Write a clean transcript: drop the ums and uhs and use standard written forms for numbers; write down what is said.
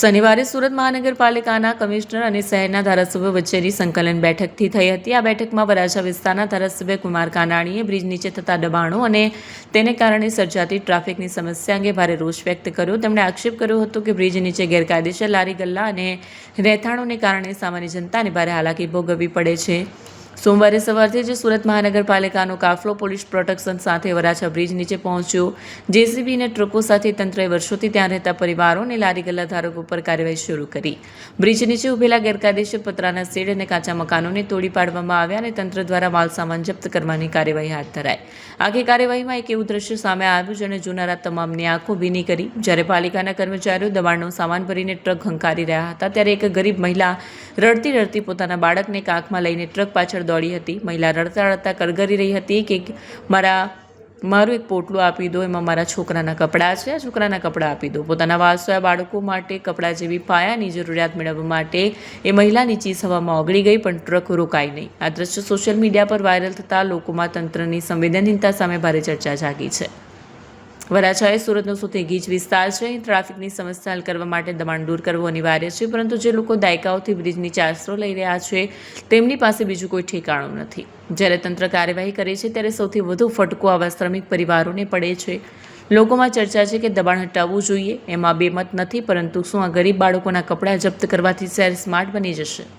શનિવારે સુરત મહાનગરપાલિકાના કમિશનર અને શહેરના ધારાસભ્યો વચ્ચેની સંકલન બેઠકથી થઈ હતી। આ બેઠકમાં વરાછા વિસ્તારના ધારાસભ્ય કુમાર કાનાણીએ બ્રિજ નીચે થતા દબાણો અને તેને કારણે સર્જાતી ટ્રાફિકની સમસ્યા અંગે ભારે રોષ વ્યક્ત કર્યો। તેમણે આક્ષેપ કર્યો હતો કે બ્રિજ નીચે ગેરકાયદેસર લારી ગલ્લા અને રહેઠાણોને કારણે સામાન્ય જનતાને ભારે હાલાકી ભોગવવી પડે છે। સોમવારે સવારથી જ સુરત મહાનગરપાલિકાનો કાફલો પોલીસ પ્રોટેક્શન સાથે વરાછા બ્રિજ નીચે પહોંચ્યો। જેસીબી અને ટ્રકો સાથે તંત્રએ વર્ષોથી ત્યાં રહેતા પરિવારો અને લારી ગલ્લા ધારકો પર કાર્યવાહી શરૂ કરી। બ્રિજ નીચે ઉભેલા ગેરકાયદેસર પતરાના શેડ અને કાચા મકાનોને તોડી પાડવામાં આવ્યા અને તંત્ર દ્વારા માલસામાન જપ્ત કરવાની કાર્યવાહી હાથ ધરાઈ। આખી કાર્યવાહીમાં એક એવું દ્રશ્ય સામે આવ્યું જેણે જોનારા તમામની આંખો ભીની કરી। જ્યારે પાલિકાના કર્મચારીઓ દબાણનો સામાન ભરીને ટ્રક હંકારી રહ્યા હતા ત્યારે એક ગરીબ મહિલા રડતી રડતી પોતાના બાળકને કાંખમાં લઈને ટ્રક પાછળ દોડી હતી। મહિલા રડતા રડતા કરગરી રહી હતી કે મારું એક પોટલું આપી દો, એમાં મારા છોકરાના કપડાં છે, છોકરાના કપડાં આપી દો। પોતાના વાસોયા બાળકો માટે કપડાં જેવી પાયાની જરૂરિયાત મેળવવા માટે એ મહિલાની ચીસ હવામાં ઓગળી ગઈ, પણ ટ્રક રોકાઈ નહીં। આ દ્રશ્ય સોશિયલ મીડિયા પર વાયરલ થતાં લોકોમાં તંત્રની સંવેદનહીનતા સામે ભારે ચર્ચા જાગી છે। વરાછા એ સુરતનો સૌથી ગીચ વિસ્તાર છે। અહીં ટ્રાફિકની સમસ્યા હલ કરવા માટે દબાણ દૂર કરવું અનિવાર્ય છે, પરંતુ જે લોકો દાયકાઓથી બ્રિજ નીચે આશરો લઈ રહ્યા છે તેમની પાસે બીજું કોઈ ઠેકાણું નથી। જ્યારે તંત્ર કાર્યવાહી કરે છે ત્યારે સૌથી વધુ ફટકો આવા શ્રમિક પરિવારોને પડે છે। લોકોમાં ચર્ચા છે કે દબાણ હટાવવું જોઈએ, એમાં બે મત નથી, પરંતુ શું આ ગરીબ બાળકોના કપડાં જપ્ત કરવાથી શહેર સ્માર્ટ બની જશે?